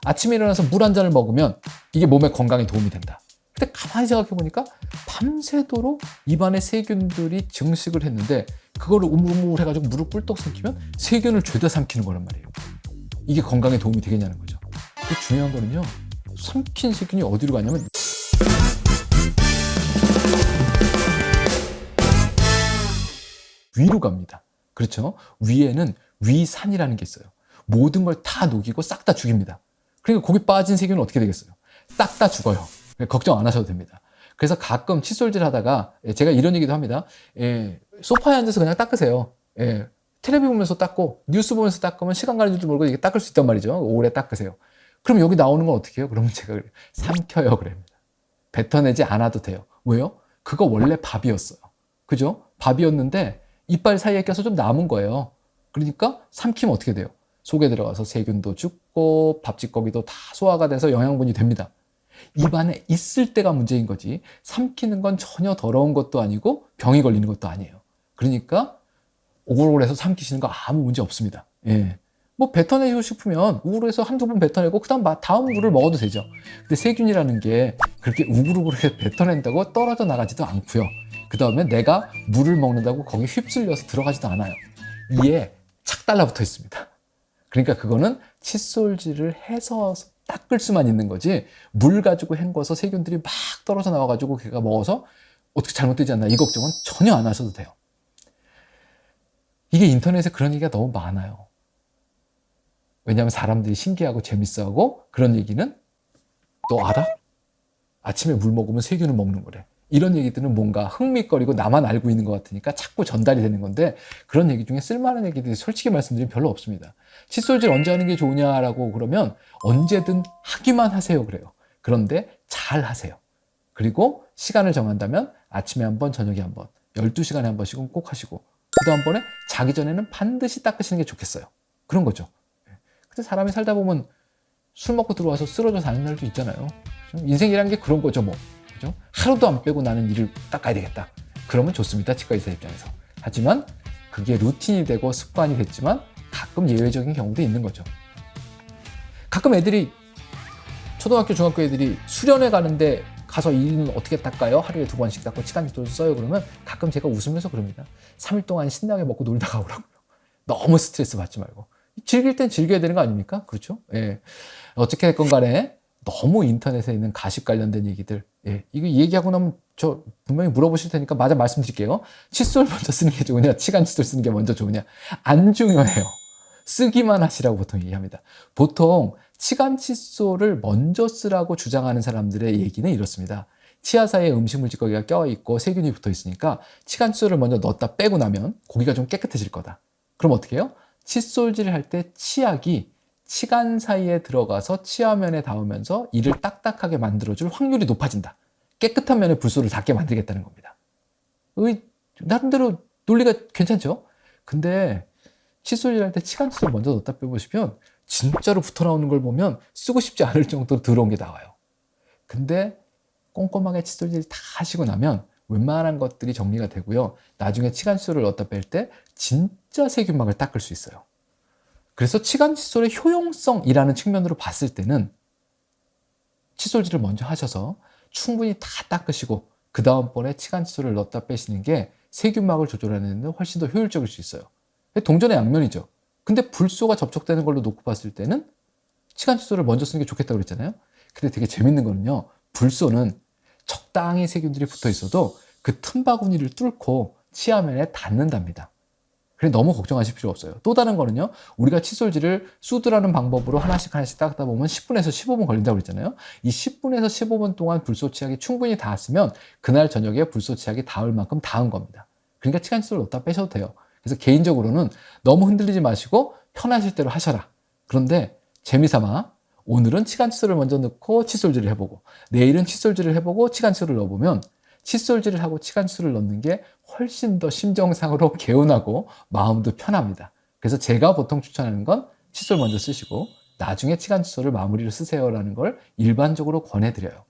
아침에 일어나서 물 한 잔을 먹으면 이게 몸의 건강에 도움이 된다. 근데 가만히 생각해 보니까 밤새도록 입안에 세균들이 증식을 했는데 그거를 우물우물 해가지고 물을 꿀떡 삼키면 세균을 죄다 삼키는 거란 말이에요. 이게 건강에 도움이 되겠냐는 거죠. 근데 중요한 거는요, 삼킨 세균이 어디로 가냐면 위로 갑니다. 그렇죠? 위에는 위산이라는 게 있어요. 모든 걸 다 녹이고 싹 다 죽입니다. 그러니까 거기 빠진 세균은 어떻게 되겠어요? 싹 다 죽어요. 걱정 안 하셔도 됩니다. 그래서 가끔 칫솔질 하다가 제가 이런 얘기도 합니다. 소파에 앉아서 그냥 닦으세요. 텔레비 보면서 닦고 뉴스 보면서 닦으면 시간 가는 줄 모르고 이게 닦을 수 있단 말이죠. 오래 닦으세요. 그럼 여기 나오는 건 어떻게 해요? 그러면 제가 삼켜요 그럽니다. 뱉어내지 않아도 돼요. 왜요? 그거 원래 밥이었어요. 그죠? 밥이었는데 이빨 사이에 껴서 좀 남은 거예요. 그러니까 삼키면 어떻게 돼요? 속에 들어가서 세균도 죽고 밥 찌꺼기도 다 소화가 돼서 영양분이 됩니다. 입안에 있을 때가 문제인 거지 삼키는 건 전혀 더러운 것도 아니고 병이 걸리는 것도 아니에요. 그러니까 오글오글해서 삼키시는 거 아무 문제 없습니다. 뭐 뱉어내고 싶으면 우글해서 한두 번 뱉어내고 그다음 다음 물을 먹어도 되죠. 근데 세균이라는 게 그렇게 우글우글하게 뱉어낸다고 떨어져 나가지도 않고요. 그 다음에 내가 물을 먹는다고 거기 휩쓸려서 들어가지도 않아요. 이에 착 달라붙어 있습니다. 그러니까 그거는 칫솔질을 해서 닦을 수만 있는 거지 물 가지고 헹궈서 세균들이 막 떨어져 나와가지고 걔가 먹어서 어떻게 잘못되지 않나 이 걱정은 전혀 안 하셔도 돼요. 이게 인터넷에 그런 얘기가 너무 많아요. 왜냐하면 사람들이 신기하고 재밌어하고 그런 얘기는 너 알아? 아침에 물 먹으면 세균을 먹는 거래. 이런 얘기들은 뭔가 흥미거리고 나만 알고 있는 것 같으니까 자꾸 전달이 되는 건데 그런 얘기 중에 쓸만한 얘기들이 솔직히 말씀드리면 별로 없습니다. 칫솔질 언제 하는 게 좋으냐라고 그러면 언제든 하기만 하세요 그래요. 그런데 잘 하세요. 그리고 시간을 정한다면 아침에 한 번, 저녁에 한 번, 12시간에 한 번씩은 꼭 하시고 그 다음번에 자기 전에는 반드시 닦으시는 게 좋겠어요. 그런 거죠. 근데 사람이 살다 보면 술 먹고 들어와서 쓰러져 사는 날도 있잖아요. 인생이라는 게 그런 거죠 뭐. 그죠? 하루도 안 빼고 나는 이를 닦아야 되겠다. 그러면 좋습니다. 치과의사 입장에서. 하지만 그게 루틴이 되고 습관이 됐지만 가끔 예외적인 경우도 있는 거죠. 가끔 애들이 초등학교, 중학교 애들이 수련회 가는데 가서 이는 어떻게 닦아요? 하루에 2번씩 닦고 치간칫솔 써요. 그러면 가끔 제가 웃으면서 그럽니다. 3일 동안 신나게 먹고 놀다가 오라고요. 너무 스트레스 받지 말고. 즐길 땐 즐겨야 되는 거 아닙니까? 그렇죠? 어떻게 됐건 간에 너무 인터넷에 있는 가십 관련된 얘기들 이거 얘기하고 나면 저 분명히 물어보실 테니까 마저 말씀드릴게요. 칫솔 먼저 쓰는 게 좋으냐 치간칫솔 쓰는 게 먼저 좋으냐 안 중요해요. 쓰기만 하시라고 보통 얘기합니다. 보통 치간칫솔을 먼저 쓰라고 주장하는 사람들의 얘기는 이렇습니다. 치아 사이에 음식물 찌꺼기가 껴있고 세균이 붙어 있으니까 치간칫솔을 먼저 넣었다 빼고 나면 고기가 좀 깨끗해질 거다. 그럼 어떻게 해요? 칫솔질을 할 때 치약이 치간 사이에 들어가서 치아면에 닿으면서 이를 딱딱하게 만들어줄 확률이 높아진다. 깨끗한 면에 불소를 닿게 만들겠다는 겁니다. 나름대로 논리가 괜찮죠? 근데 칫솔질 할 때 치간칫솔 먼저 넣었다 빼보시면 진짜로 붙어 나오는 걸 보면 쓰고 싶지 않을 정도로 더러운 게 나와요. 근데 꼼꼼하게 칫솔질 다 하시고 나면 웬만한 것들이 정리가 되고요. 나중에 치간칫솔을 넣었다 뺄 때 진짜 세균막을 닦을 수 있어요. 그래서 치간칫솔의 효용성이라는 측면으로 봤을 때는 칫솔질을 먼저 하셔서 충분히 다 닦으시고 그 다음번에 치간칫솔을 넣었다 빼시는 게 세균막을 조절하는 데 훨씬 더 효율적일 수 있어요. 동전의 양면이죠. 근데 불소가 접촉되는 걸로 놓고 봤을 때는 치간칫솔을 먼저 쓰는 게 좋겠다고 그랬잖아요. 근데 되게 재밌는 거는요. 불소는 적당히 세균들이 붙어 있어도 그 틈바구니를 뚫고 치아면에 닿는답니다. 그래 너무 걱정하실 필요 없어요. 또 다른 거는요. 우리가 칫솔질을 수드라는 방법으로 하나씩 닦다 보면 10분에서 15분 걸린다고 그랬잖아요. 이 10분에서 15분 동안 불소 치약이 충분히 닿았으면 그날 저녁에 불소 치약이 닿을 만큼 닿은 겁니다. 그러니까 치간칫솔을 넣었다 빼셔도 돼요. 그래서 개인적으로는 너무 흔들리지 마시고 편하실 대로 하셔라. 그런데 재미삼아 오늘은 치간칫솔을 먼저 넣고 칫솔질을 해보고 내일은 칫솔질을 해보고 치간칫솔을 넣어보면 칫솔질을 하고 치간칫솔을 넣는 게 훨씬 더 심정상으로 개운하고 마음도 편합니다. 그래서 제가 보통 추천하는 건 칫솔 먼저 쓰시고 나중에 치간칫솔을 마무리로 쓰세요라는 걸 일반적으로 권해드려요.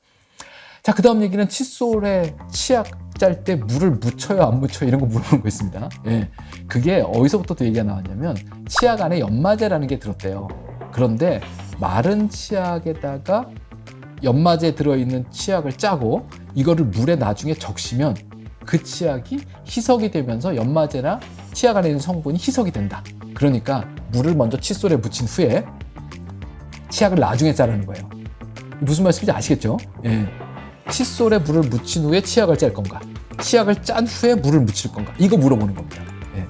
자, 그 다음 얘기는 칫솔에 치약 짤 때 물을 묻혀요 안 묻혀요 이런 거 물어보는 거 있습니다. 그게 어디서부터 또 얘기가 나왔냐면 치약 안에 연마제라는 게 들었대요. 그런데 마른 치약에다가 연마제에 들어있는 치약을 짜고 이거를 물에 나중에 적시면 그 치약이 희석이 되면서 연마제나 치약 안에 있는 성분이 희석이 된다. 그러니까 물을 먼저 칫솔에 묻힌 후에 치약을 나중에 짜라는 거예요. 무슨 말씀인지 아시겠죠? 예. 칫솔에 물을 묻힌 후에 치약을 짤 건가? 치약을 짠 후에 물을 묻힐 건가? 이거 물어보는 겁니다. 예.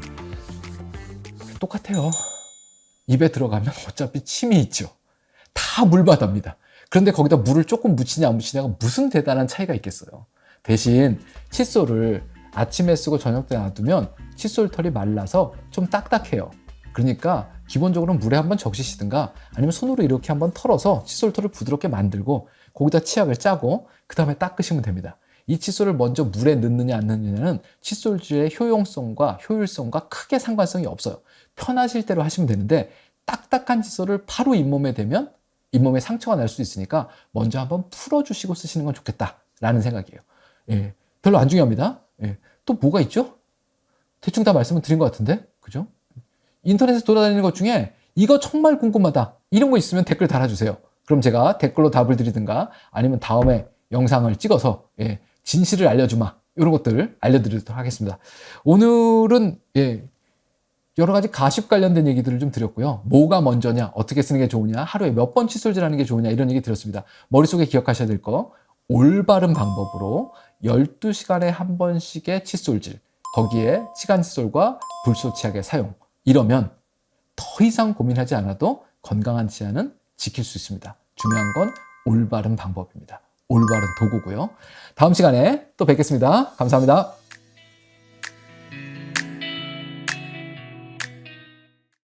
똑같아요. 입에 들어가면 어차피 침이 있죠. 다 물바다입니다. 그런데 거기다 물을 조금 묻히냐 안 묻히냐가 무슨 대단한 차이가 있겠어요. 대신 칫솔을 아침에 쓰고 저녁 때 놔두면 칫솔 털이 말라서 좀 딱딱해요. 그러니까 기본적으로 물에 한번 적시시든가 아니면 손으로 이렇게 한번 털어서 칫솔 털을 부드럽게 만들고 거기다 치약을 짜고 그 다음에 닦으시면 됩니다. 이 칫솔을 먼저 물에 넣느냐 안 넣느냐는 칫솔질의 효용성과 효율성과 크게 상관성이 없어요. 편하실 대로 하시면 되는데 딱딱한 칫솔을 바로 잇몸에 대면 잇몸에 상처가 날 수 있으니까 먼저 한번 풀어주시고 쓰시는 건 좋겠다라는 생각이에요. 예, 별로 안 중요합니다. 예, 또 뭐가 있죠? 대충 다 말씀을 드린 것 같은데, 그죠? 인터넷에 돌아다니는 것 중에 이거 정말 궁금하다 이런 거 있으면 댓글 달아주세요. 그럼 제가 댓글로 답을 드리든가 아니면 다음에 영상을 찍어서 진실을 알려주마 이런 것들 알려드리도록 하겠습니다. 오늘은 여러 가지 가십 관련된 얘기들을 좀 드렸고요. 뭐가 먼저냐, 어떻게 쓰는 게 좋으냐, 하루에 몇 번 칫솔질 하는 게 좋으냐 이런 얘기 드렸습니다. 머릿속에 기억하셔야 될 거 올바른 방법으로 12시간에 한 번씩의 칫솔질, 거기에 치간 칫솔과 불소 치약의 사용, 이러면 더 이상 고민하지 않아도 건강한 치아는 지킬 수 있습니다. 중요한 건 올바른 방법입니다. 올바른 도구고요. 다음 시간에 또 뵙겠습니다. 감사합니다.